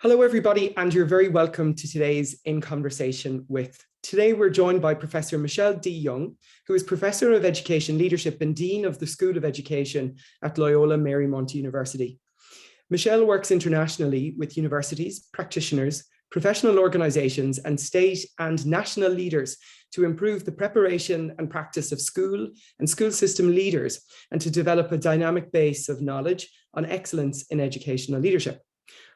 Hello, everybody, and you're very welcome to today's In Conversation With. Today, we're joined by Professor Michelle D. Young, who is Professor of Education Leadership and Dean of the School of Education at Loyola Marymount University. Michelle works internationally with universities, practitioners, professional organizations, and state and national leaders to improve the preparation and practice of school and school system leaders and to develop a dynamic base of knowledge on excellence in educational leadership.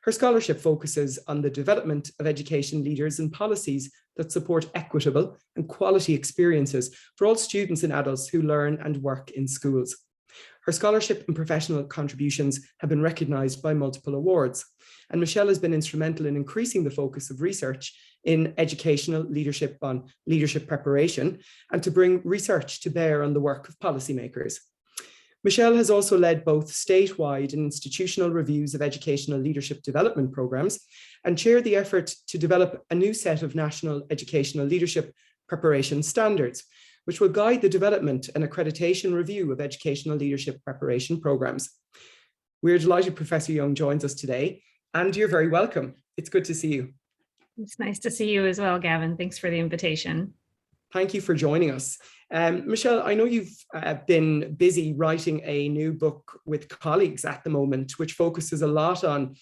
Her scholarship focuses on the development of education leaders and policies that support equitable and quality experiences for all students and adults who learn and work in schools. Her scholarship and professional contributions have been recognized by multiple awards, and Michelle has been instrumental in increasing the focus of research in educational leadership on leadership preparation and to bring research to bear on the work of policymakers. Michelle has also led both statewide and institutional reviews of educational leadership development programs and chaired the effort to develop a new set of national educational leadership preparation standards, which will guide the development and accreditation review of educational leadership preparation programs. We're delighted Professor Young joins us today, and you're very welcome. It's good to see you. It's nice to see you as well, Gavin. Thanks for the invitation. Thank you for joining us. Michelle, I know you've been busy writing a new book with colleagues at the moment, which focuses a lot on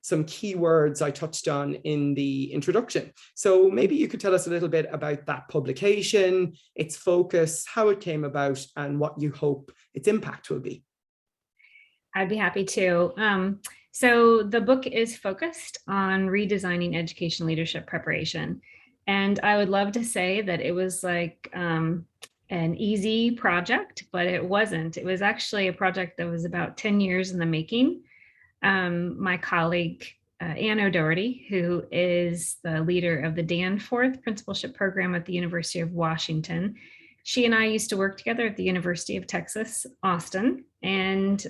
some key words I touched on in the introduction. So maybe you could tell us a little bit about that publication, its focus, how it came about, and what you hope its impact will be. I'd be happy to. So the book is focused on redesigning education leadership preparation. And I would love to say that it was like an easy project, but it wasn't. It was actually a project that was about 10 years in the making. My colleague, Ann O'Doherty, who is the leader of the Danforth Principalship Program at the University of Washington, she and I used to work together at the University of Texas, Austin, and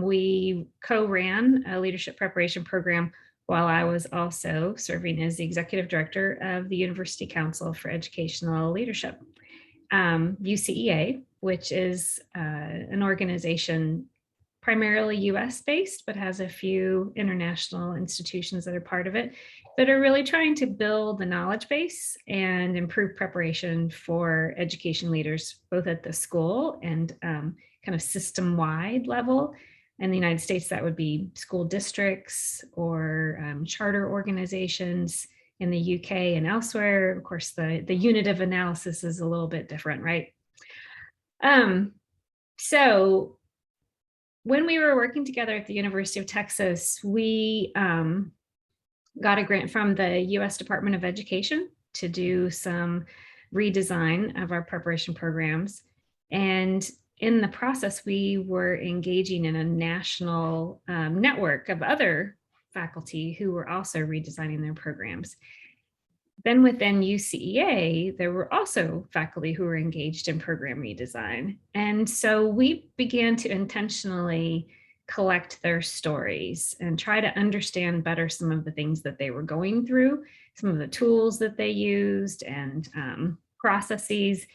we co-ran a leadership preparation program while I was also serving as the executive director of the University Council for Educational Leadership, UCEA, which is an organization primarily US based, but has a few international institutions that are part of it that are really trying to build the knowledge base and improve preparation for education leaders, both at the school and kind of system-wide level. In the United States, that would be school districts or charter organizations. In the UK and elsewhere, of course, the unit of analysis is a little bit different, right? So when we were working together at the University of Texas, we got a grant from the US Department of Education to do some redesign of our preparation programs. And in the process, we were engaging in a national network of other faculty who were also redesigning their programs. Then within UCEA, there were also faculty who were engaged in program redesign. And so we began to intentionally collect their stories and try to understand better some of the things that they were going through, some of the tools that they used and processes,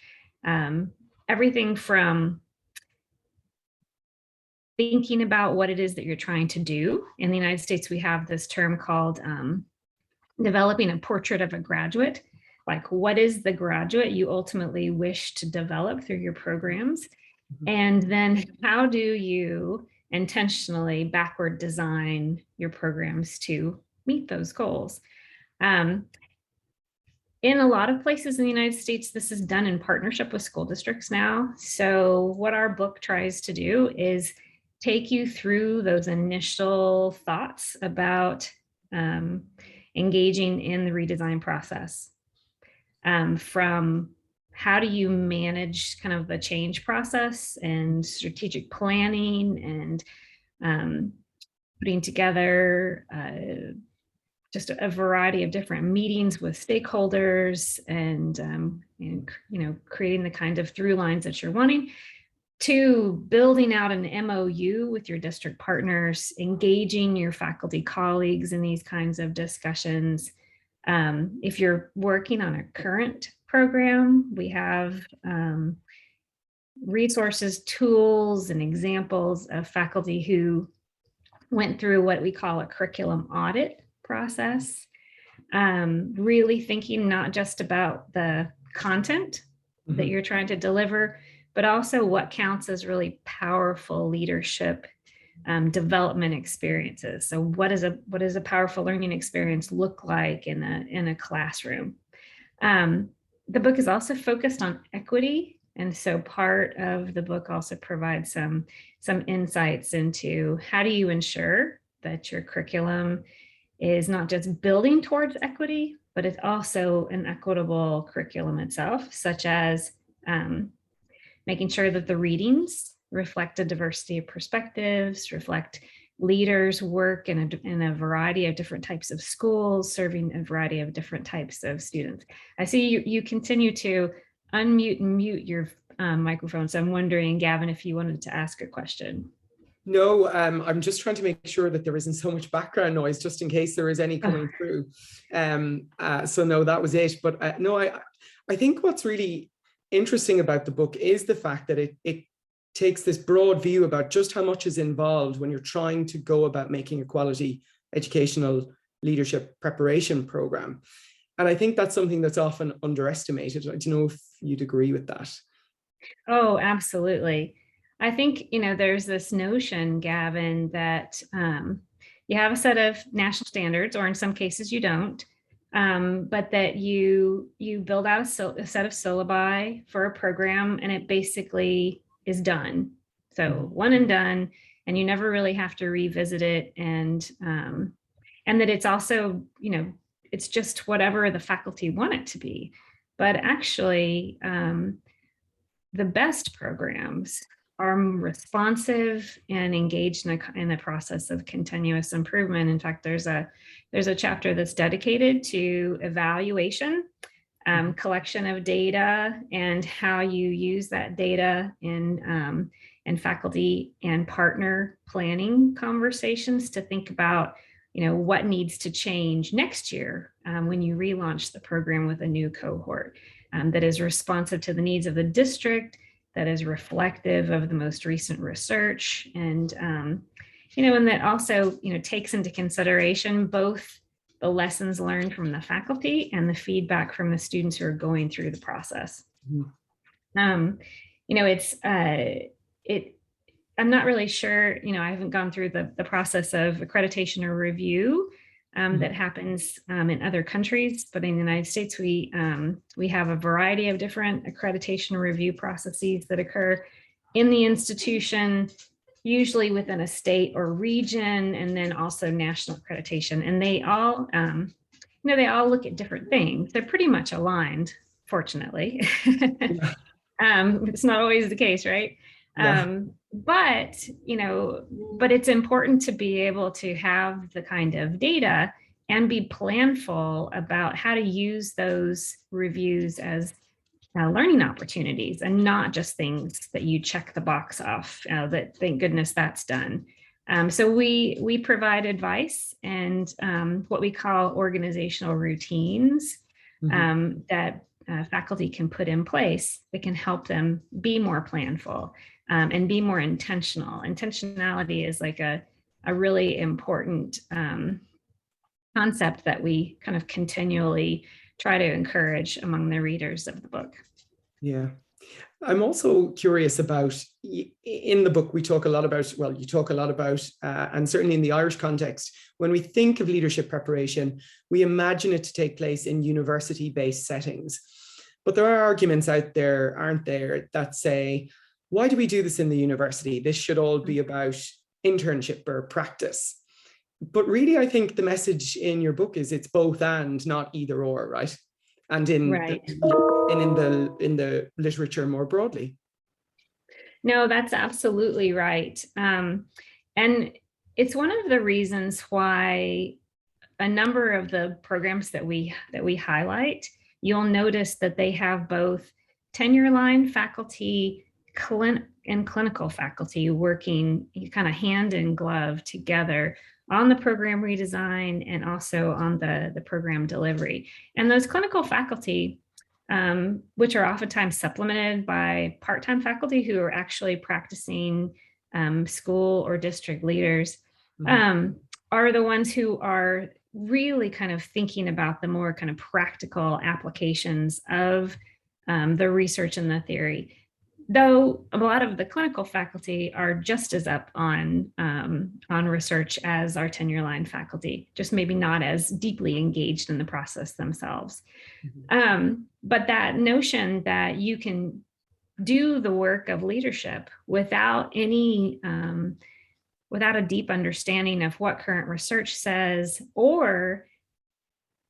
everything from thinking about what it is that you're trying to do. In the United States, we have this term called developing a portrait of a graduate. Like, what is the graduate you ultimately wish to develop through your programs? And then how do you intentionally backward design your programs to meet those goals? In a lot of places in the United States, this is done in partnership with school districts now. So what our book tries to do is take you through those initial thoughts about engaging in the redesign process, from how do you manage kind of the change process and strategic planning and putting together just a variety of different meetings with stakeholders and creating the kind of through lines that you're wanting, to building out an MOU with your district partners, engaging your faculty colleagues in these kinds of discussions. If you're working on a current program, we have resources, tools, and examples of faculty who went through what we call a curriculum audit process, really thinking not just about the content that you're trying to deliver, but also what counts as really powerful leadership development experiences. So what does a powerful learning experience look like in a classroom? The book is also focused on equity. And so part of the book also provides some insights into how do you ensure that your curriculum is not just building towards equity, but it's also an equitable curriculum itself, such as making sure that the readings reflect a diversity of perspectives, reflect leaders work in a variety of different types of schools, serving a variety of different types of students. I see you continue to unmute and mute your microphone. So I'm wondering, Gavin, if you wanted to ask a question. No, I'm just trying to make sure that there isn't so much background noise, just in case there is any coming through. So no, that was it. But no, I think what's really interesting about the book is the fact that it takes this broad view about just how much is involved when you're trying to go about making a quality educational leadership preparation program. And I think that's something that's often underestimated. I don't know if you'd agree with that. Oh, absolutely. I think, there's this notion, Gavin, that you have a set of national standards, or in some cases you don't, but that you build out a set of syllabi for a program, and it basically is done. So one and done, and you never really have to revisit it. And that it's also, it's just whatever the faculty want it to be. But actually, the best programs are responsive and engaged in a process of continuous improvement. In fact, there's a chapter that's dedicated to evaluation, collection of data, and how you use that data in faculty and partner planning conversations to think about, what needs to change next year when you relaunch the program with a new cohort that is responsive to the needs of the district, that is reflective of the most recent research, and and that also takes into consideration both the lessons learned from the faculty and the feedback from the students who are going through the process. I'm not really sure, I haven't gone through the process of accreditation or review that happens in other countries, but in the United States, we have a variety of different accreditation review processes that occur in the institution, usually within a state or region, and then also national accreditation. And they all, they all look at different things. They're pretty much aligned, fortunately. It's not always the case, right? Yeah. But it's important to be able to have the kind of data and be planful about how to use those reviews as learning opportunities, and not just things that you check the box off, that thank goodness that's done. So we provide advice and what we call organizational routines that faculty can put in place that can help them be more planful and be more intentional. Intentionality is like a really important concept that we kind of continually try to encourage among the readers of the book. Yeah. I'm also curious about, in the book, we talk a lot about, you talk a lot about, and certainly in the Irish context, when we think of leadership preparation, we imagine it to take place in university-based settings. But there are arguments out there, aren't there, that say, why do we do this in the university? This should all be about internship or practice. But really, I think the message in your book is it's both and, not either or, right? And in the literature more broadly. No, that's absolutely right. And it's one of the reasons why a number of the programs that we highlight, you'll notice that they have both tenure line faculty and clinical faculty working kind of hand in glove together on the program redesign and also on the program delivery. And those clinical faculty, which are oftentimes supplemented by part-time faculty who are actually practicing school or district leaders, are the ones who are really kind of thinking about the more kind of practical applications of the research and the theory. Though a lot of the clinical faculty are just as up on research as our tenure line faculty, just maybe not as deeply engaged in the process themselves. But that notion that you can do the work of leadership without any without a deep understanding of what current research says, or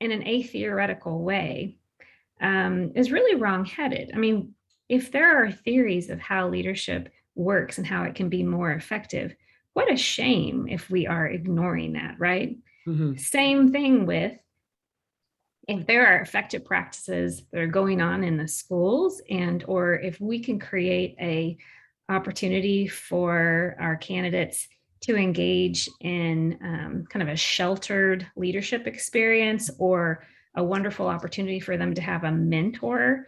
in an atheoretical way, is really wrong-headed. I mean, if there are theories of how leadership works and how it can be more effective, what a shame if we are ignoring that, right? Same thing with, if there are effective practices that are going on in the schools, and or if we can create a opportunity for our candidates to engage in kind of a sheltered leadership experience, or a wonderful opportunity for them to have a mentor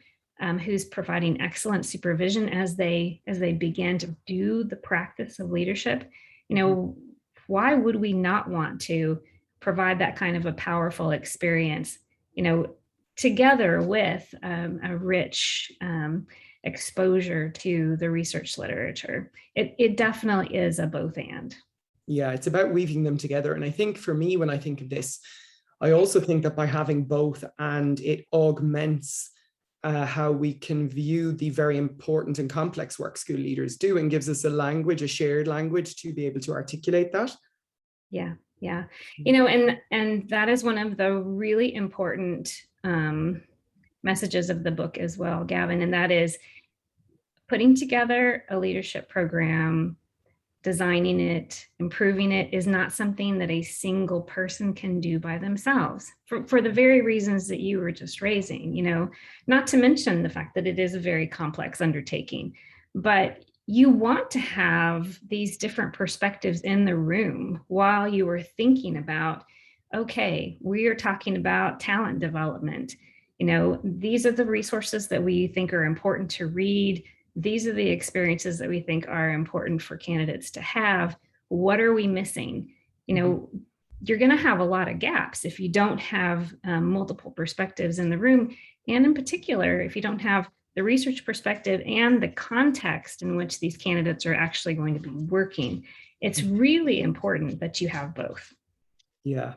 who's providing excellent supervision as they begin to do the practice of leadership, you know, why would we not want to provide that kind of a powerful experience, you know, together with a rich exposure to the research literature? It definitely is a both and. Yeah, it's about weaving them together. And I think for me, when I think of this, I also think that by having both, and it augments how we can view the very important and complex work school leaders do, and gives us a language, a shared language, to be able to articulate that. Yeah, yeah. You know, and that is one of the really important messages of the book as well, Gavin, and that is putting together a leadership program, designing it, improving it, is not something that a single person can do by themselves, for the very reasons that you were just raising, you know, not to mention the fact that it is a very complex undertaking. But you want to have these different perspectives in the room while you are thinking about, okay, we are talking about talent development. You know, these are the resources that we think are important to read. These are the experiences that we think are important for candidates to have. What are we missing? You know, you're going to have a lot of gaps if you don't have multiple perspectives in the room. And in particular, if you don't have the research perspective and the context in which these candidates are actually going to be working, it's really important that you have both. Yeah,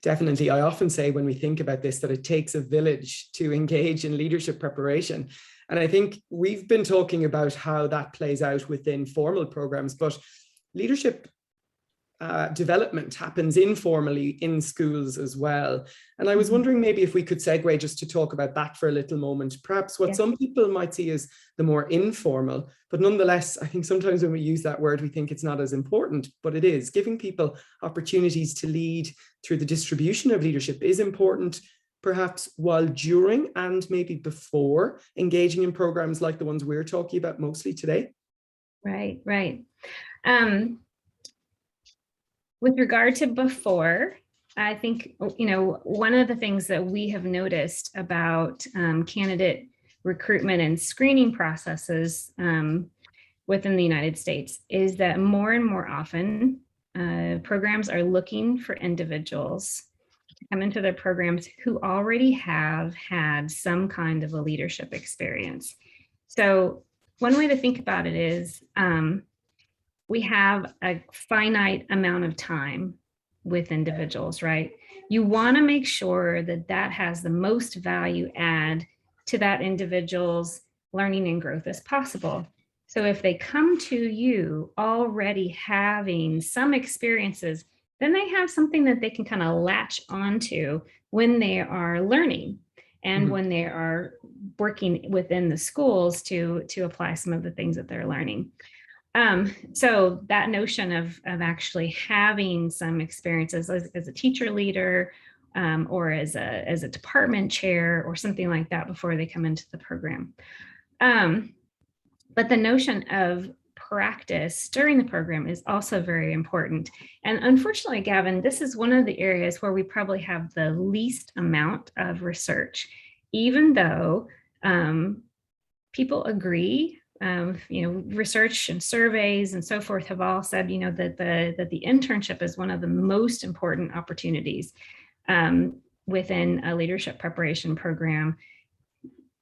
definitely. I often say when we think about this that it takes a village to engage in leadership preparation. And I think we've been talking about how that plays out within formal programs, but leadership development happens informally in schools as well. And I was wondering maybe if we could segue just to talk about that for a little moment, perhaps what some people might see as the more informal, but nonetheless, I think sometimes when we use that word, we think it's not as important, but it is. Giving people opportunities to lead through the distribution of leadership is important, perhaps while, during, and maybe before engaging in programs like the ones we're talking about mostly today. Right, right. With regard to before, I think, you know, one of the things that we have noticed about candidate recruitment and screening processes within the United States is that more and more often programs are looking for individuals to come into their programs who already have had some kind of a leadership experience. So one way to think about it is we have a finite amount of time with individuals, right? You want to make sure that that has the most value add to that individual's learning and growth as possible. So if they come to you already having some experiences, then they have something that they can kind of latch onto when they are learning and when they are working within the schools to apply some of the things that they're learning. So that notion of actually having some experiences as a teacher leader or as a department chair or something like that before they come into the program. But the notion of practice during the program is also very important. And unfortunately, Gavin, this is one of the areas where we probably have the least amount of research, even though people agree. You know, research and surveys and so forth have all said, you know, that the internship is one of the most important opportunities within a leadership preparation program,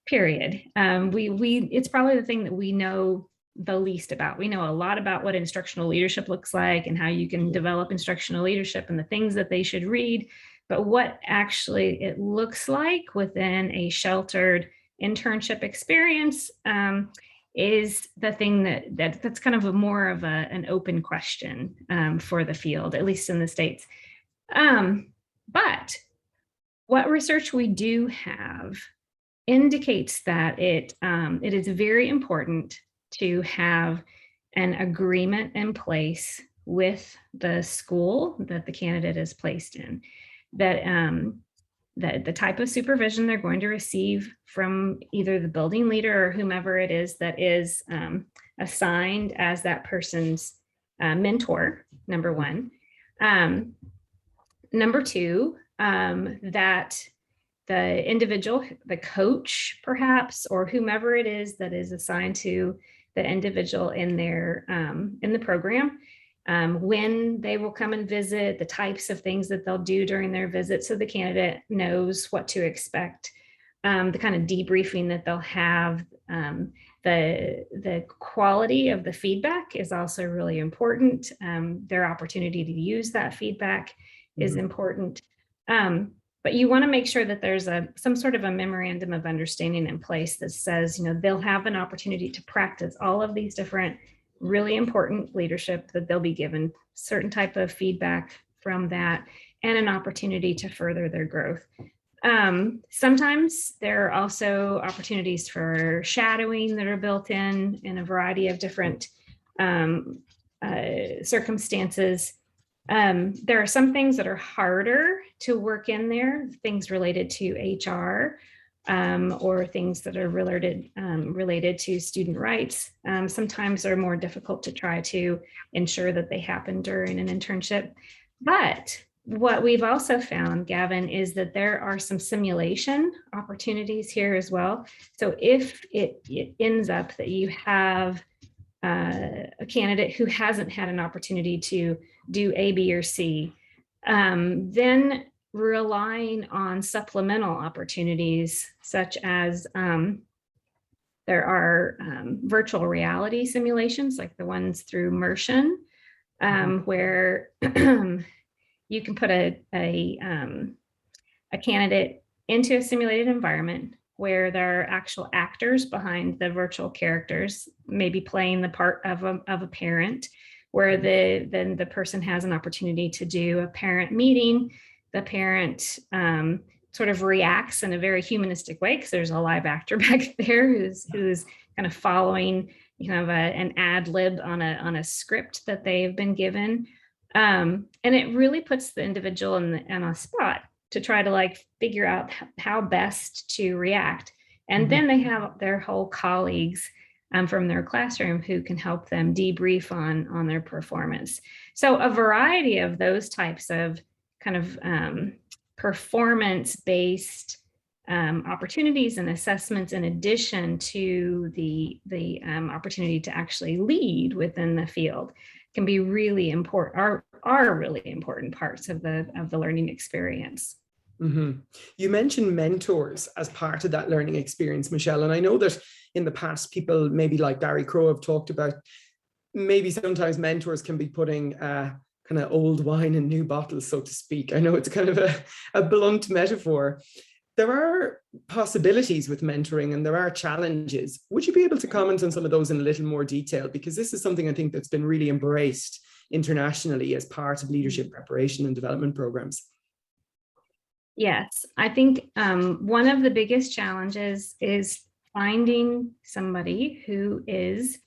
period. It's probably the thing that we know the least about. We know a lot about what instructional leadership looks like and how you can develop instructional leadership and the things that they should read, but what actually it looks like within a sheltered internship experience is the thing that's kind of more of an open question for the field, at least in the States. But what research we do have indicates that it is very important to have an agreement in place with the school that the candidate is placed in, that the type of supervision they're going to receive from either the building leader or whomever it is that is assigned as that person's mentor, number one. Number two, that the individual, the coach perhaps, or whomever it is that is assigned to the individual in their in the program, when they will come and visit, the types of things that they'll do during their visit, so the candidate knows what to expect, the kind of debriefing that they'll have. The quality of the feedback is also really important. Their opportunity to use that feedback is important. But you want to make sure that there's some sort of a memorandum of understanding in place that says, they'll have an opportunity to practice all of these different really important leadership, that they'll be given certain type of feedback from that, and an opportunity to further their growth. Sometimes there are also opportunities for shadowing that are built in a variety of different circumstances. There are some things that are harder to work in there, things related to HR, or things that are related to student rights. Sometimes they're more difficult to try to ensure that they happen during an internship. But what we've also found, Gavin, is that there are some simulation opportunities here as well. So if it ends up that you have a candidate who hasn't had an opportunity to do A, B, or C, then relying on supplemental opportunities, such as there are virtual reality simulations, like the ones through Immersion, where you can put a candidate into a simulated environment where there are actual actors behind the virtual characters, maybe playing the part of a parent, where then the person has an opportunity to do a parent meeting. The parent sort of reacts in a very humanistic way, because there's a live actor back there who's kind of following an ad lib on a script that they've been given. And it really puts the individual in a spot to try to figure out how best to react. And then they have their whole colleagues from their classroom who can help them debrief on their performance. So a variety of those types of kind of performance-based opportunities and assessments, in addition to the opportunity to actually lead within the field, can be really important, are really important parts of the learning experience. You mentioned mentors as part of that learning experience, Michelle, and I know that in the past, people maybe like Gary Crow have talked about maybe sometimes mentors can be putting kind of old wine in new bottles, so to speak. I know it's kind of a blunt metaphor. There are possibilities with mentoring and there are challenges. Would you be able to comment on some of those in a little more detail? Because this is something I think that's been really embraced internationally as part of leadership preparation and development programs. Yes, I think one of the biggest challenges is finding somebody who is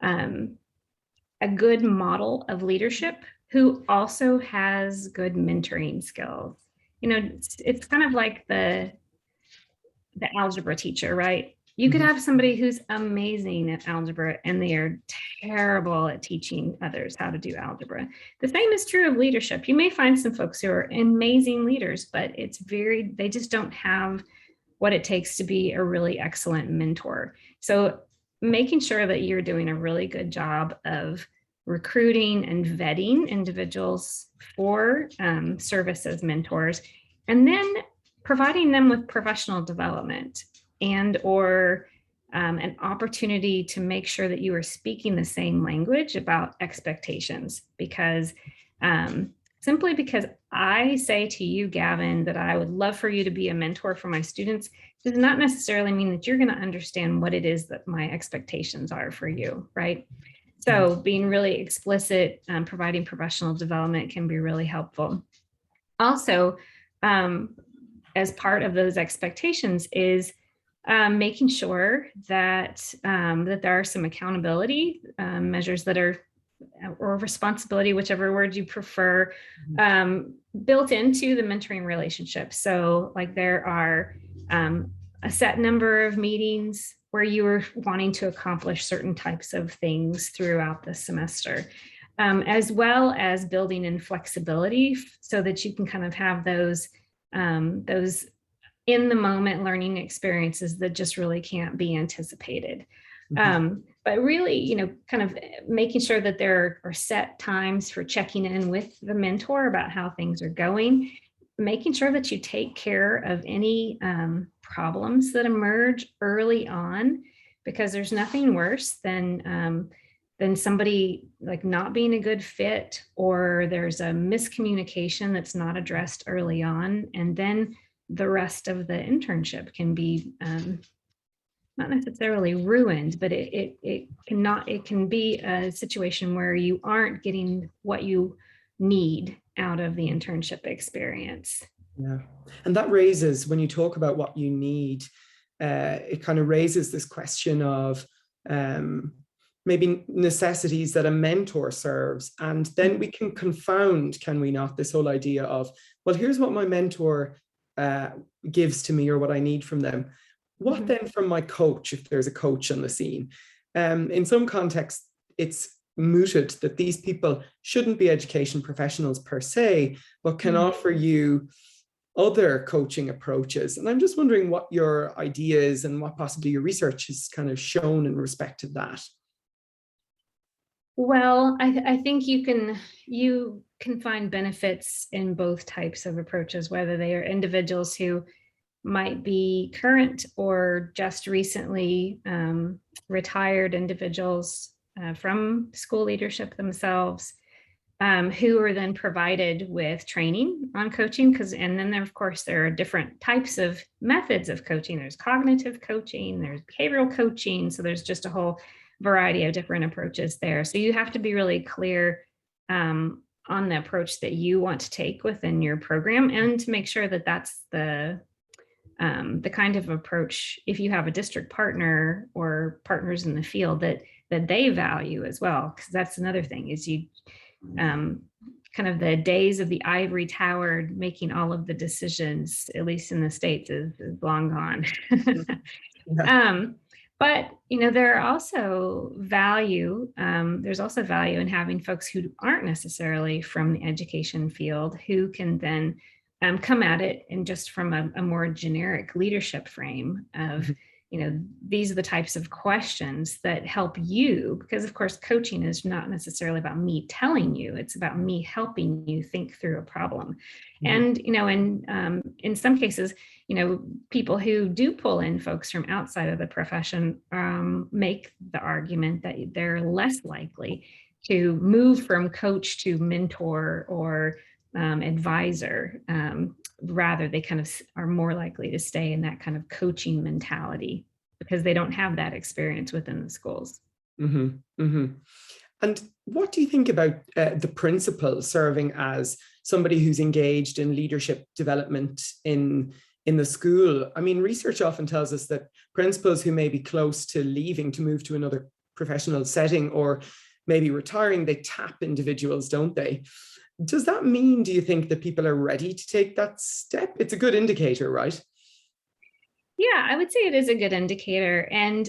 a good model of leadership, who also has good mentoring skills. It's kind of like the algebra teacher, right? You could have somebody who's amazing at algebra and they are terrible at teaching others how to do algebra. The same is true of leadership. You may find some folks who are amazing leaders, but they just don't have what it takes to be a really excellent mentor. So making sure that you're doing a really good job of recruiting and vetting individuals for service as mentors And then providing them with professional development and or an opportunity to make sure that you are speaking the same language about expectations, because simply because I say to you, Gavin, that I would love for you to be a mentor for my students does not necessarily mean that you're going to understand what it is that my expectations are for you, right? So being really explicit, providing professional development can be really helpful. Also, as part of those expectations is making sure that that there are some accountability measures that are, or responsibility, whichever word you prefer, built into the mentoring relationship. So like there are a set number of meetings where you are wanting to accomplish certain types of things throughout the semester, as well as building in flexibility so that you can kind of have those in the moment learning experiences that just really can't be anticipated. But really, kind of making sure that there are set times for checking in with the mentor about how things are going, making sure that you take care of any problems that emerge early on, because there's nothing worse than somebody like not being a good fit, or there's a miscommunication that's not addressed early on, and then the rest of the internship can be not necessarily ruined, but it can be a situation where you aren't getting what you need out of the internship experience. Yeah, and that raises, when you talk about what you need, it kind of raises this question of maybe necessities that a mentor serves, and then we can confound, can we not, this whole idea of, well, here's what my mentor gives to me or what I need from them. What then from my coach, if there's a coach on the scene? In some contexts, it's mooted that these people shouldn't be education professionals per se, but can offer you other coaching approaches. And I'm just wondering what your idea is and what possibly your research has kind of shown in respect to that. Well, I think you can find benefits in both types of approaches, whether they are individuals who might be current or just recently retired individuals from school leadership themselves, who are then provided with training on coaching. And then of course, there are different types of methods of coaching. There's cognitive coaching, there's behavioral coaching. So there's just a whole variety of different approaches there. So you have to be really clear on the approach that you want to take within your program, and to make sure that that's the kind of approach, if you have a district partner or partners in the field, that they value as well. Because that's another thing, is you kind of the days of the ivory tower making all of the decisions, at least in the States, is long gone. But there are also value. There's also value in having folks who aren't necessarily from the education field, who can then come at it and just from a more generic leadership frame of, these are the types of questions that help you, because of course, coaching is not necessarily about me telling you, it's about me helping you think through a problem. And, in some cases, people who do pull in folks from outside of the profession make the argument that they're less likely to move from coach to mentor or advisor. Rather, they kind of are more likely to stay in that kind of coaching mentality because they don't have that experience within the schools. And what do you think about the principal serving as somebody who's engaged in leadership development in the school? I mean, research often tells us that principals who may be close to leaving to move to another professional setting or maybe retiring, they tap individuals, don't they? Does that mean, do you think, that people are ready to take that step? It's a good indicator, right? Yeah, I would say it is a good indicator. And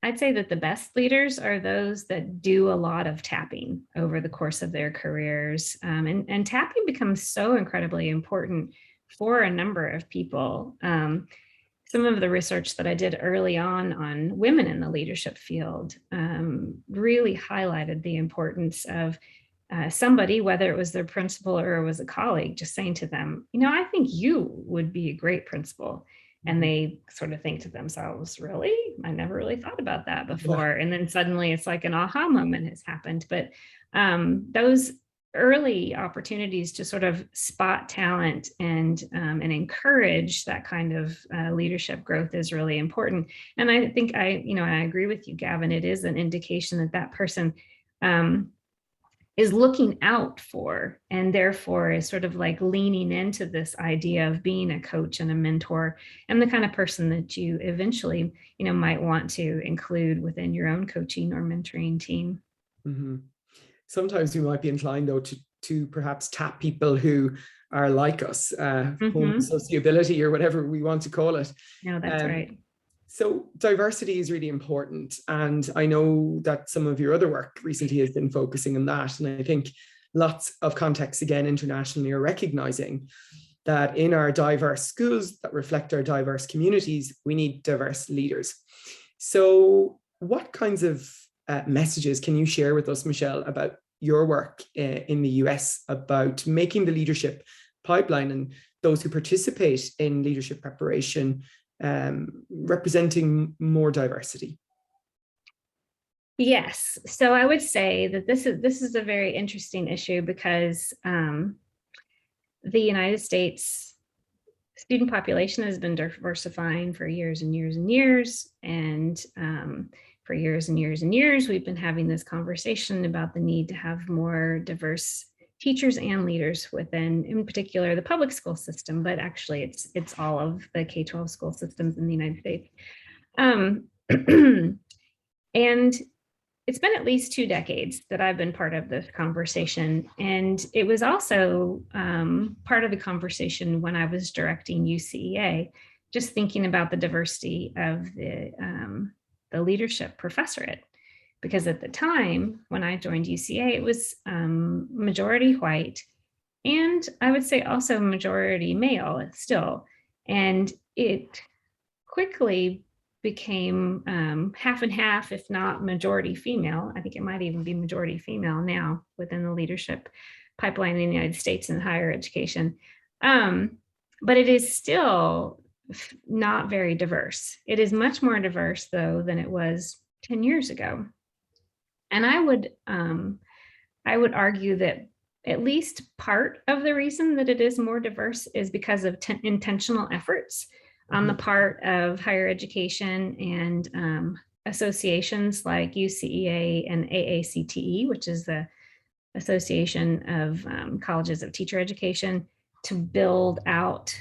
I'd say that the best leaders are those that do a lot of tapping over the course of their careers. And tapping becomes so incredibly important for a number of people. Some of the research that I did early on women in the leadership field really highlighted the importance of somebody, whether it was their principal or it was a colleague, just saying to them, I think you would be a great principal. And they sort of think to themselves, really? I never really thought about that before. And then suddenly it's like an aha moment has happened. But those early opportunities to sort of spot talent and encourage that kind of leadership growth is really important. And I think I agree with you, Gavin. It is an indication that that person is looking out for, and therefore is sort of like leaning into this idea of being a coach and a mentor, and the kind of person that you eventually, might want to include within your own coaching or mentoring team. Mm-hmm. Sometimes we might be inclined, though, to perhaps tap people who are like us, sociability or whatever we want to call it. No, that's right. So diversity is really important. And I know that some of your other work recently has been focusing on that. And I think lots of contexts, again, internationally, are recognizing that in our diverse schools that reflect our diverse communities, we need diverse leaders. So what kinds of messages can you share with us, Michelle, about your work in the US about making the leadership pipeline and those who participate in leadership preparation representing more diversity? Yes, so I would say that this is a very interesting issue because the United States student population has been diversifying for years and years and years, and for years and years and years, we've been having this conversation about the need to have more diverse teachers and leaders within, in particular, the public school system, but actually it's all of the K-12 school systems in the United States. And it's been at least 2 decades that I've been part of this conversation. And it was also part of the conversation when I was directing UCEA, just thinking about the diversity of the leadership professorate. Because at the time when I joined UCA, it was majority white, and I would say also majority male still. And it quickly became half and half, if not majority female. I think it might even be majority female now within the leadership pipeline in the United States in higher education. But it is still not very diverse. It is much more diverse, though, than it was 10 years ago. And I would argue that at least part of the reason that it is more diverse is because of intentional efforts on the part of higher education and associations like UCEA and AACTE, which is the Association of Colleges of Teacher Education, to build out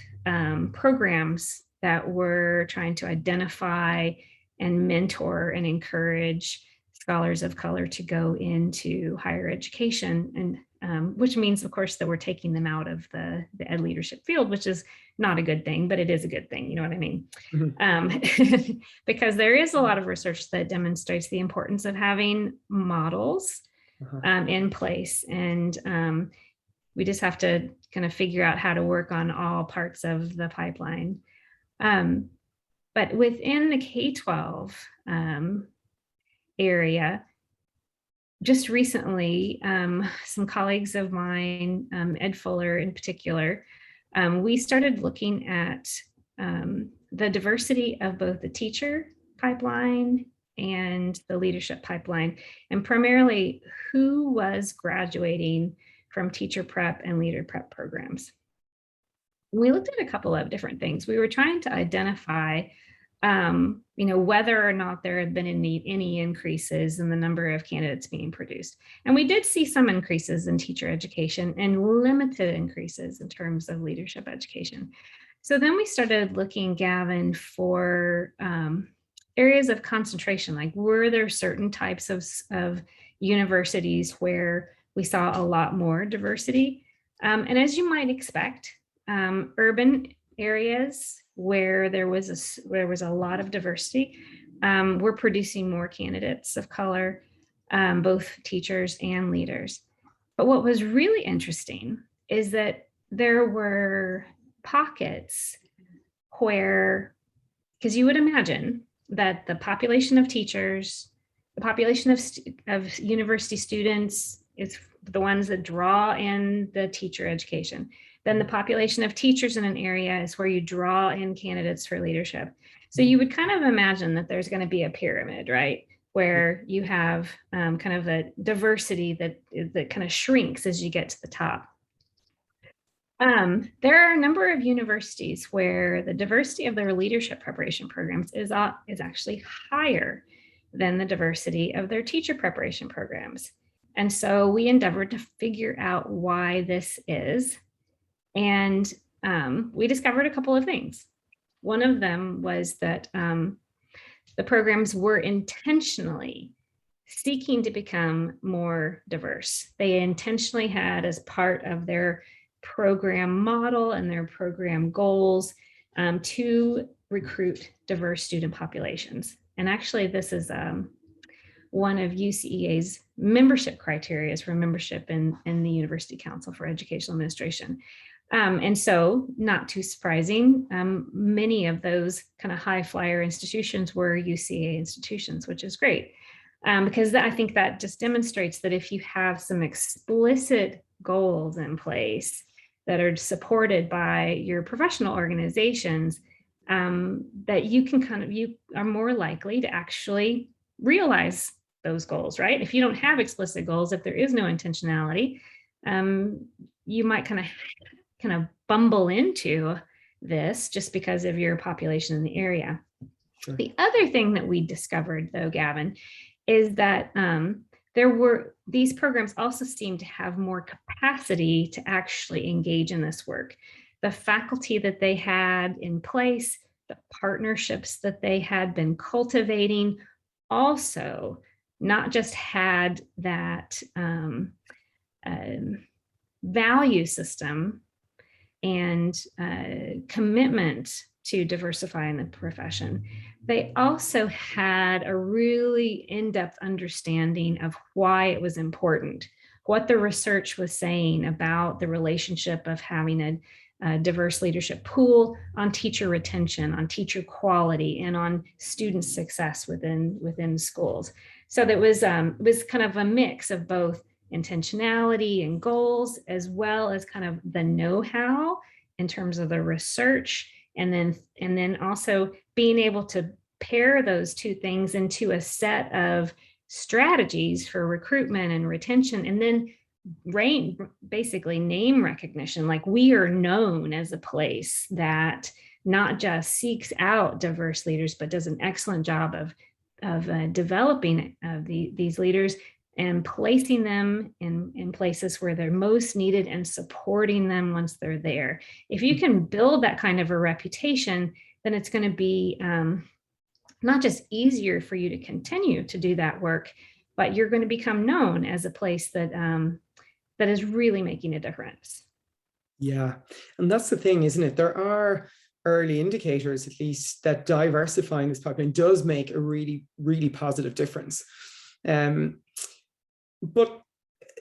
programs that were trying to identify and mentor and encourage scholars of color to go into higher education, and which means, of course, that we're taking them out of the ed leadership field, which is not a good thing, but it is a good thing. You know what I mean? Because there is a lot of research that demonstrates the importance of having models in place, and we just have to kind of figure out how to work on all parts of the pipeline. But within the K-12 area, just recently, some colleagues of mine, Ed Fuller in particular, we started looking at the diversity of both the teacher pipeline and the leadership pipeline, and primarily who was graduating from teacher prep and leader prep programs. We looked at a couple of different things. We were trying to identify whether or not there had been any increases in the number of candidates being produced. And we did see some increases in teacher education and limited increases in terms of leadership education. So then we started looking, Gavin, for areas of concentration, like were there certain types of universities where we saw a lot more diversity? And as you might expect, urban areas where there was a lot of diversity, we're producing more candidates of color, both teachers and leaders. But what was really interesting is that there were pockets where, because you would imagine that the population of teachers, the population of university students, is the ones that draw in the teacher education. Then the population of teachers in an area is where you draw in candidates for leadership. So you would kind of imagine that there's going to be a pyramid, right? Where you have kind of a diversity that kind of shrinks as you get to the top. There are a number of universities where the diversity of their leadership preparation programs is actually higher than the diversity of their teacher preparation programs. And so we endeavored to figure out why this is. And we discovered a couple of things. One of them was that the programs were intentionally seeking to become more diverse. They intentionally had, as part of their program model and their program goals, to recruit diverse student populations. And actually, this is one of UCEA's membership criteria for membership in the University Council for Educational Administration. And so, not too surprising, many of those kind of high flyer institutions were UCA institutions, which is great. Because I think that just demonstrates that if you have some explicit goals in place that are supported by your professional organizations, that you are more likely to actually realize those goals, right? If you don't have explicit goals, if there is no intentionality, you might kind of bumble into this just because of your population in the area. Sure. The other thing that we discovered, though, Gavin, is that these programs also seem to have more capacity to actually engage in this work. The faculty that they had in place, the partnerships that they had been cultivating, also not just had that value system and commitment to diversifying the profession. They also had a really in-depth understanding of why it was important, what the research was saying about the relationship of having a diverse leadership pool on teacher retention, on teacher quality, and on student success within schools. So that was kind of a mix of both intentionality and goals, as well as kind of the know-how in terms of the research, and then also being able to pair those two things into a set of strategies for recruitment and retention, and then basically name recognition. Like, we are known as a place that not just seeks out diverse leaders, but does an excellent job of developing these leaders and placing them in places where they're most needed and supporting them once they're there. If you can build that kind of a reputation, then it's going to be not just easier for you to continue to do that work, but you're going to become known as a place that is really making a difference. Yeah, and that's the thing, isn't it? There are early indicators, at least, that diversifying this pipeline does make a really, really positive difference. But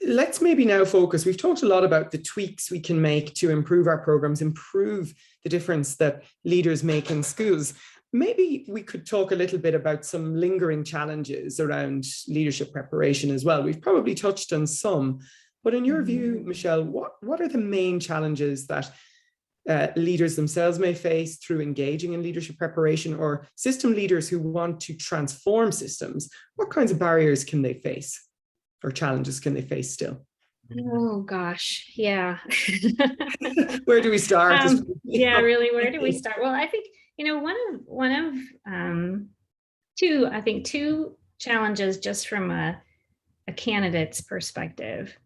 let's maybe now focus. We've talked a lot about the tweaks we can make to improve our programs, improve the difference that leaders make in schools. Maybe we could talk a little bit about some lingering challenges around leadership preparation as well. We've probably touched on some, but in your view, Michelle, what are the main challenges that leaders themselves may face through engaging in leadership preparation, or system leaders who want to transform systems? What kinds of barriers can they face, or challenges can they face still? Oh gosh, yeah. Where do we start? Yeah, really, where do we start? Well, I think, one of two challenges, just from a candidate's perspective.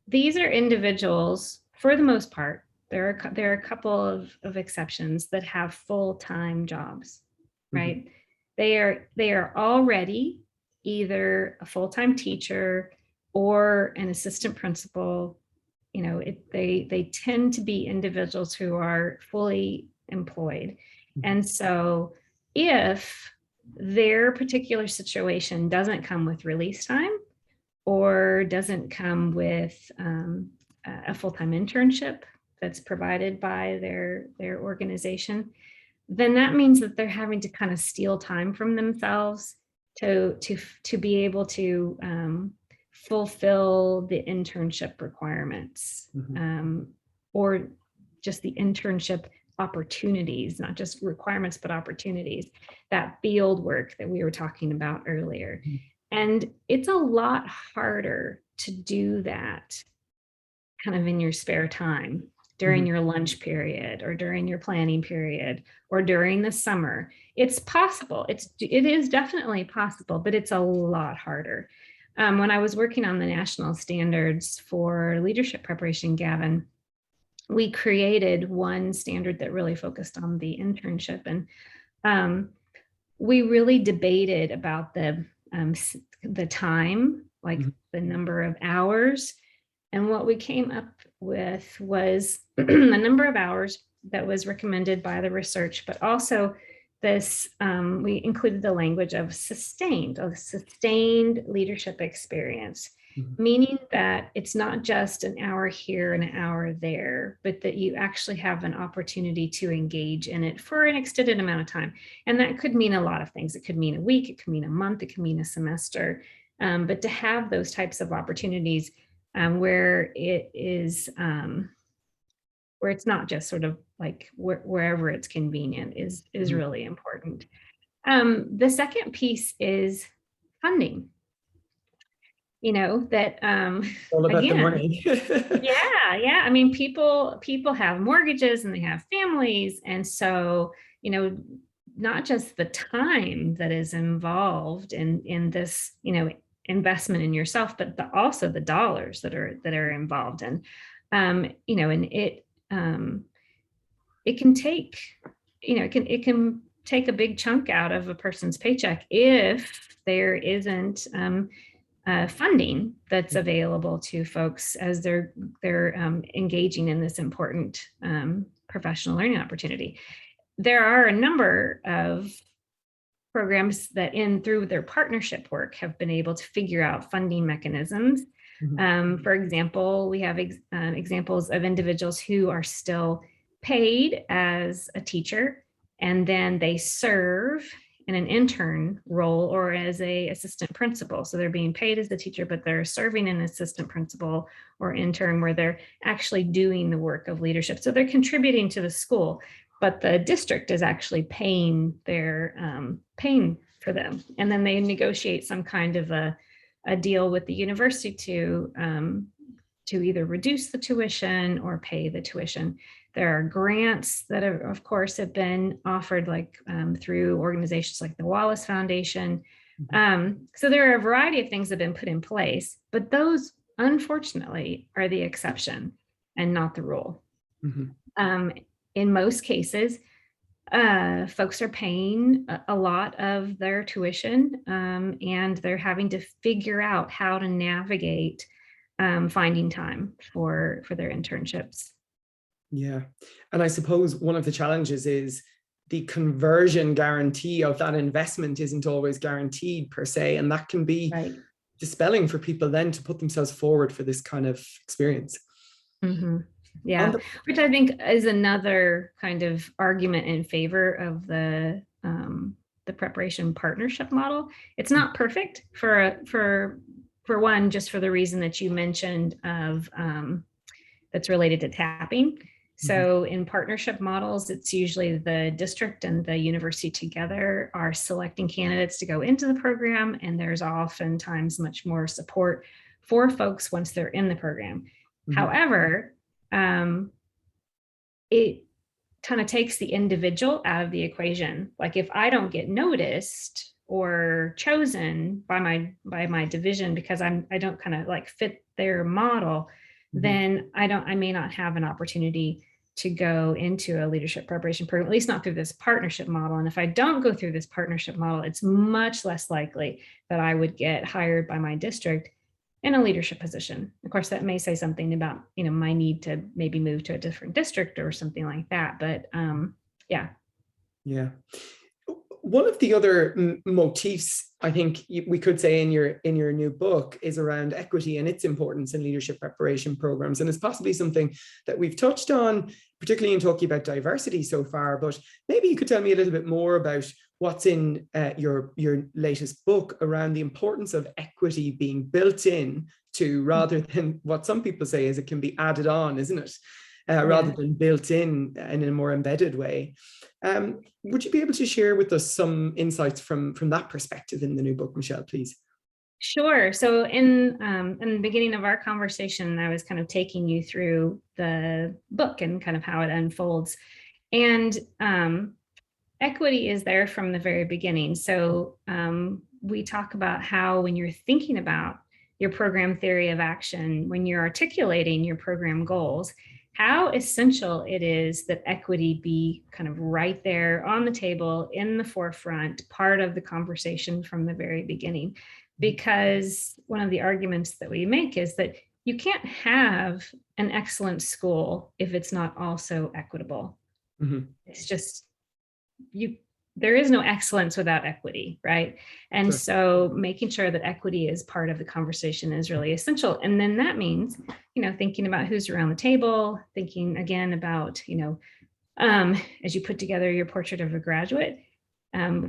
These are individuals, for the most part. There are a couple of exceptions that have full-time jobs, right? Mm-hmm. They are already either a full-time teacher or an assistant principal. They tend to be individuals who are fully employed. And so if their particular situation doesn't come with release time, or doesn't come with a full-time internship that's provided by their organization, then that means that they're having to kind of steal time from themselves to be able to fulfill the internship requirements, or just the internship opportunities, not just requirements, but opportunities, that field work that we were talking about earlier. And it's a lot harder to do that kind of in your spare time, during your lunch period, or during your planning period, or during the summer. It's possible. It is definitely possible, but it's a lot harder. When I was working on the national standards for leadership preparation, Gavin, we created one standard that really focused on the internship. And we really debated about the time, like the number of hours. And what we came up with was the number of hours that was recommended by the research, but also this, we included the language of sustained leadership experience, meaning that it's not just an hour here and an hour there, but that you actually have an opportunity to engage in it for an extended amount of time. And that could mean a lot of things. It could mean a week, it could mean a month, it could mean a semester. But to have those types of opportunities where it is, where it's not just sort of like wherever it's convenient is really important. The second piece is funding. You know, that all about again, the money. yeah. I mean, people have mortgages and they have families, and so, you know, not just the time that is involved in this, you know, investment in yourself, but also the dollars that are involved. And you know, and it can take, you know, it can take a big chunk out of a person's paycheck if there isn't funding that's available to folks as they're engaging in this important professional learning opportunity. There are a number of programs that through their partnership work have been able to figure out funding mechanisms. For example, we have examples of individuals who are still paid as a teacher, and then they serve in an intern role or as a assistant principal. So they're being paid as the teacher, but they're serving an assistant principal or intern where they're actually doing the work of leadership. So they're contributing to the school, but the district is actually paying paying for them. And then they negotiate some kind of a deal with the university to either reduce the tuition or pay the tuition. There are grants that are, of course, have been offered, like through organizations like the Wallace Foundation. So there are a variety of things that have been put in place, but those, unfortunately, are the exception and not the rule. In most cases, folks are paying a lot of their tuition, and they're having to figure out how to navigate finding time for their internships. Yeah. And I suppose one of the challenges is the conversion guarantee of that investment isn't always guaranteed per se. And that can be dispelling for people then to put themselves forward for this kind of experience. Yeah, which I think is another kind of argument in favor of the preparation partnership model. It's not perfect for one, just for the reason that you mentioned of that's related to tapping. So in partnership models, it's usually the district and the university together are selecting candidates to go into the program, and there's oftentimes much more support for folks once they're in the program. However, it kind of takes the individual out of the equation. Like if I don't get noticed or chosen by my division because I don't kind of like fit their model, then I may not have an opportunity to go into a leadership preparation program, at least not through this partnership model. And if I don't go through this partnership model, it's much less likely that I would get hired by my district in a leadership position. Of course, that may say something about, you know, my need to maybe move to a different district or something like that. But yeah. One of the other motifs, I think we could say in your new book, is around equity and its importance in leadership preparation programs. And it's possibly something that we've touched on, particularly in talking about diversity so far, but maybe you could tell me a little bit more about what's in your latest book around the importance of equity being built in to, rather than what some people say is it can be added on, isn't it? Rather than built in a more embedded way. Would you be able to share with us some insights from that perspective in the new book, Michelle, please? Sure. So in the beginning of our conversation, I was kind of taking you through the book and kind of how it unfolds. And equity is there from the very beginning. So we talk about how when you're thinking about your program theory of action, when you're articulating your program goals, how essential it is that equity be kind of right there on the table, in the forefront, part of the conversation from the very beginning. Because one of the arguments that we make is that you can't have an excellent school if it's not also equitable. Mm-hmm. It's just, there is no excellence without equity, right? And sure. So making sure that equity is part of the conversation is really essential. And then that means, thinking about who's around the table, thinking again about, as you put together your portrait of a graduate,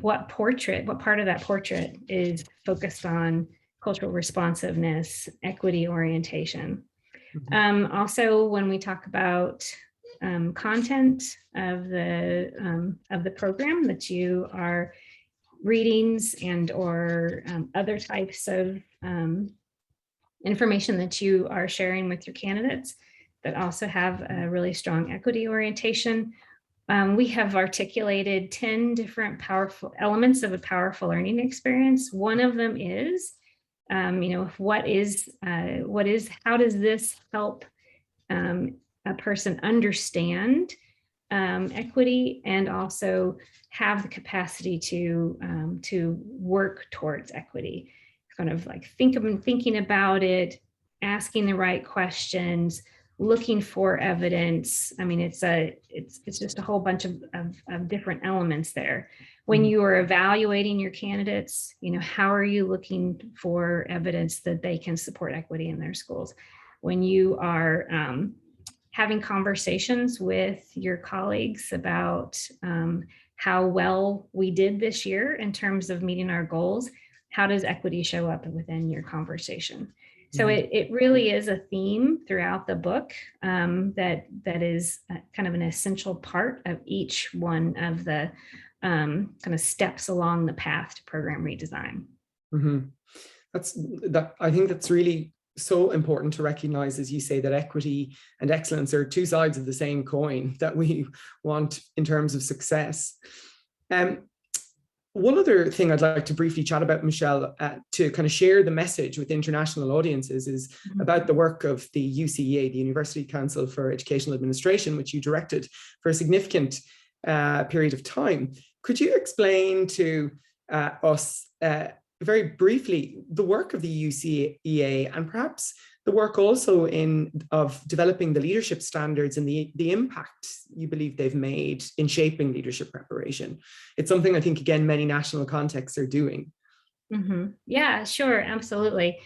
what part of that portrait is focused on cultural responsiveness, equity orientation. Mm-hmm. Also, when we talk about content of the program that you are readings and or other types of information that you are sharing with your candidates that also have a really strong equity orientation. We have articulated 10 different powerful elements of a powerful learning experience. One of them is, how does this help a person understand equity and also have the capacity to work towards equity, kind of like thinking about it, asking the right questions, looking for evidence. I mean, it's just a whole bunch of different elements there. When you are evaluating your candidates, how are you looking for evidence that they can support equity in their schools? When you are having conversations with your colleagues about how well we did this year in terms of meeting our goals, how does equity show up within your conversation? So it really is a theme throughout the book that is kind of an essential part of each one of the kind of steps along the path to program redesign. Mm-hmm. I think that's really so important to recognize, as you say, that equity and excellence are two sides of the same coin that we want in terms of success. One other thing I'd like to briefly chat about, Michelle, to kind of share the message with international audiences is about the work of the UCEA, the University Council for Educational Administration, which you directed for a significant period of time. Could you explain to us very briefly the work of the UCEA and perhaps the work also of developing the leadership standards and the impact you believe they've made in shaping leadership preparation? It's something I think, again, many national contexts are doing. Mm-hmm. Yeah, sure, absolutely.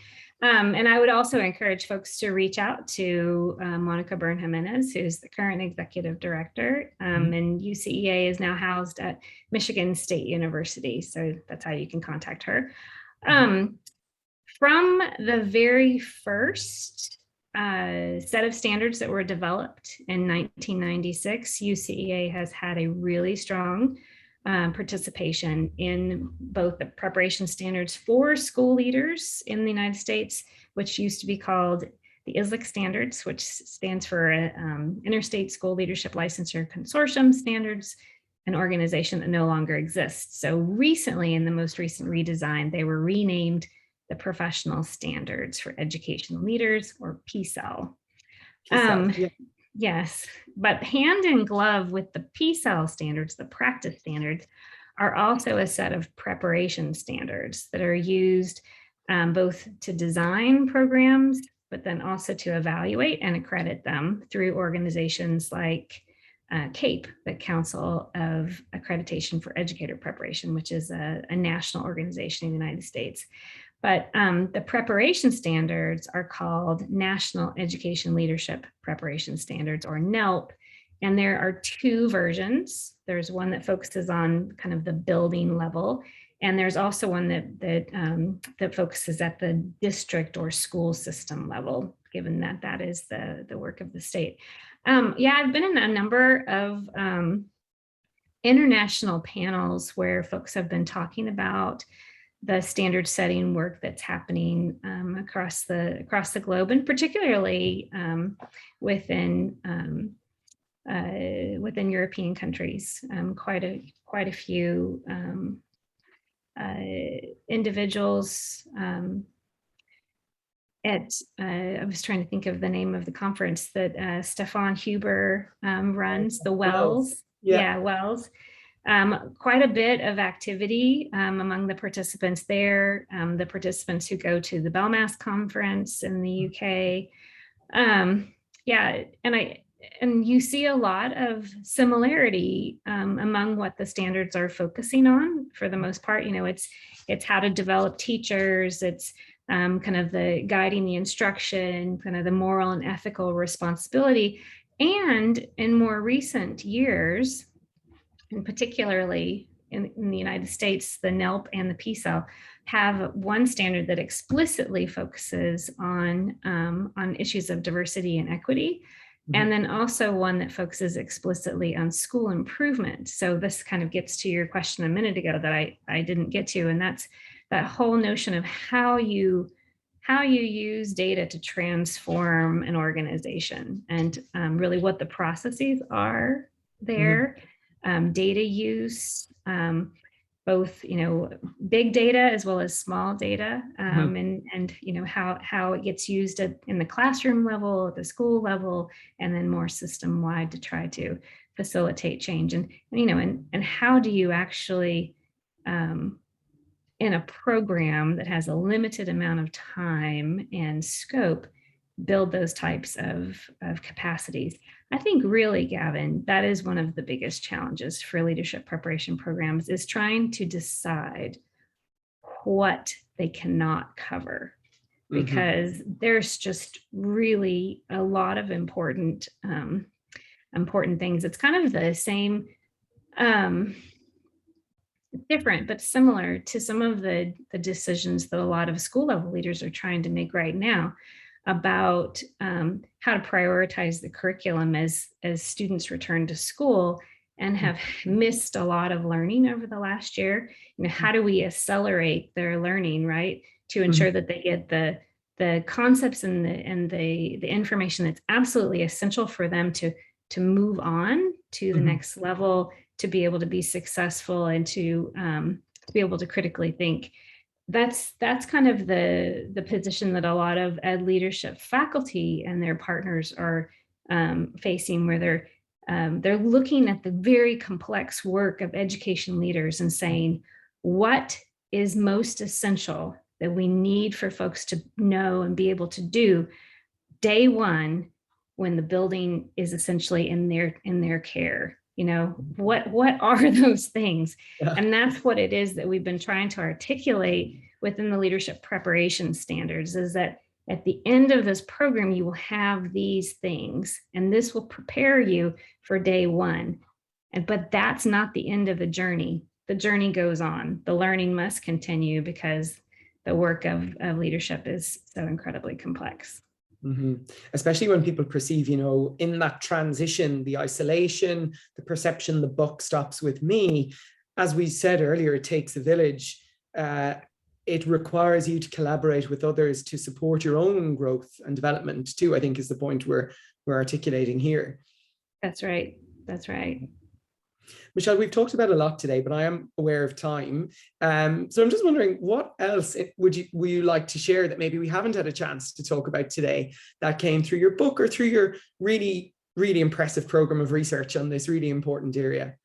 And I would also encourage folks to reach out to Monica Byrne-Jimenez, who's the current executive director, and UCEA is now housed at Michigan State University. So that's how you can contact her. From the very first set of standards that were developed in 1996, UCEA has had a really strong participation in both the preparation standards for school leaders in the United States, which used to be called the ISLIC standards, which stands for Interstate School Leadership Licensure Consortium Standards, an organization that no longer exists. So recently, in the most recent redesign, they were renamed the Professional Standards for Educational Leaders, or PSEL. Yeah. Yes, but hand in glove with the PSEL standards, the practice standards, are also a set of preparation standards that are used both to design programs, but then also to evaluate and accredit them through organizations like CAPE, the Council of Accreditation for Educator Preparation, which is a national organization in the United States. But the preparation standards are called National Education Leadership Preparation Standards, or NELP. And there are two versions. There's one that focuses on kind of the building level, and there's also one that focuses at the district or school system level, given that that is the work of the state. Yeah, I've been in a number of international panels where folks have been talking about the standard setting work that's happening across the globe, and particularly within European countries. Quite a few individuals I was trying to think of the name of the conference that Stefan Huber runs, the WELS. Yeah, WELS. Quite a bit of activity among the participants there, the participants who go to the Belmas conference in the UK. Yeah, and you see a lot of similarity among what the standards are focusing on. For the most part, you know, it's how to develop teachers, it's kind of the guiding the instruction, kind of the moral and ethical responsibility. And in more recent years, and particularly in the United States, the NELP and the PSEL have one standard that explicitly focuses on issues of diversity and equity, and then also one that focuses explicitly on school improvement. So this kind of gets to your question a minute ago that I didn't get to, and that's that whole notion of how you use data to transform an organization, and really what the processes are there. Data use, both, you know, big data as well as small data, and you know, how it gets used in the classroom level, at the school level, and then more system wide to try to facilitate change. And you know, and how do you actually in a program that has a limited amount of time and scope, build those types of capacities? I think really, Gavin, that is one of the biggest challenges for leadership preparation programs, is trying to decide what they cannot cover, because there's just really a lot of important things. It's kind of the same, different but similar to some of the decisions that a lot of school level leaders are trying to make right now about how to prioritize the curriculum as students return to school and have missed a lot of learning over the last year. You know, how do we accelerate their learning, right, to ensure that they get the concepts and the information that's absolutely essential for them to move on to the next level, to be able to be successful, and to be able to critically think. That's kind of the position that a lot of ed leadership faculty and their partners are facing, where they're looking at the very complex work of education leaders and saying, what is most essential that we need for folks to know and be able to do day one when the building is essentially in their care? You know, what are those things? Yeah. And that's what it is that we've been trying to articulate within the leadership preparation standards, is that at the end of this program, you will have these things, and this will prepare you for day one. But that's not the end of the journey. The journey goes on. The learning must continue, because the work of leadership is so incredibly complex. Especially when people perceive, you know, in that transition, the isolation, the perception, the buck stops with me. As we said earlier, it takes a village. It requires you to collaborate with others to support your own growth and development too, I think, is the point we're articulating here. That's right. That's right. Michelle, we've talked about a lot today, but I am aware of time. So I'm just wondering, what else would you like to share that maybe we haven't had a chance to talk about today, that came through your book or through your really, really impressive program of research on this really important area?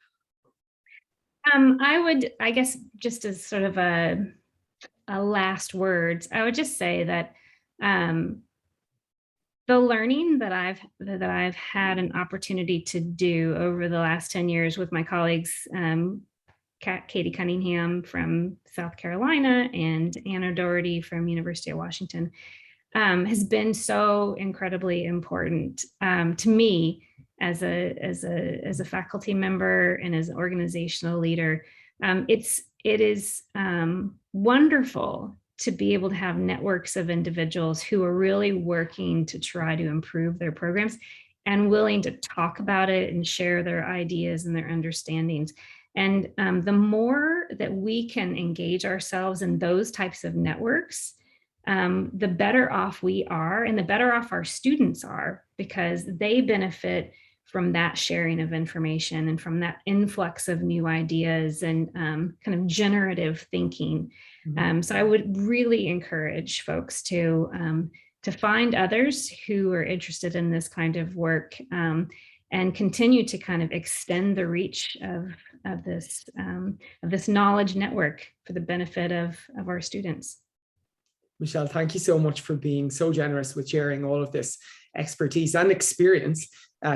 I guess, just as sort of a last words, I would just say that the learning that I've had an opportunity to do over the last 10 years with my colleagues, Katie Cunningham from South Carolina and Anna Doherty from University of Washington, has been so incredibly important to me as a faculty member and as an organizational leader. It is wonderful to be able to have networks of individuals who are really working to try to improve their programs and willing to talk about it and share their ideas and their understandings. And the more that we can engage ourselves in those types of networks, the better off we are and the better off our students are, because they benefit from that sharing of information and from that influx of new ideas and kind of generative thinking. So I would really encourage folks to find others who are interested in this kind of work and continue to kind of extend the reach of this knowledge network for the benefit of our students. Michelle, thank you so much for being so generous with sharing all of this expertise and experience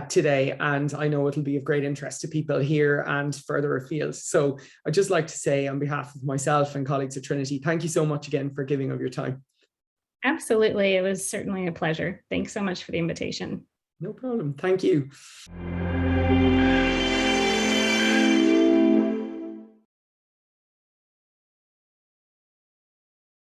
today. And I know it'll be of great interest to people here and further afield. So I'd just like to say on behalf of myself and colleagues at Trinity, thank you so much again for giving of your time. Absolutely. It was certainly a pleasure. Thanks so much for the invitation. No problem. Thank you.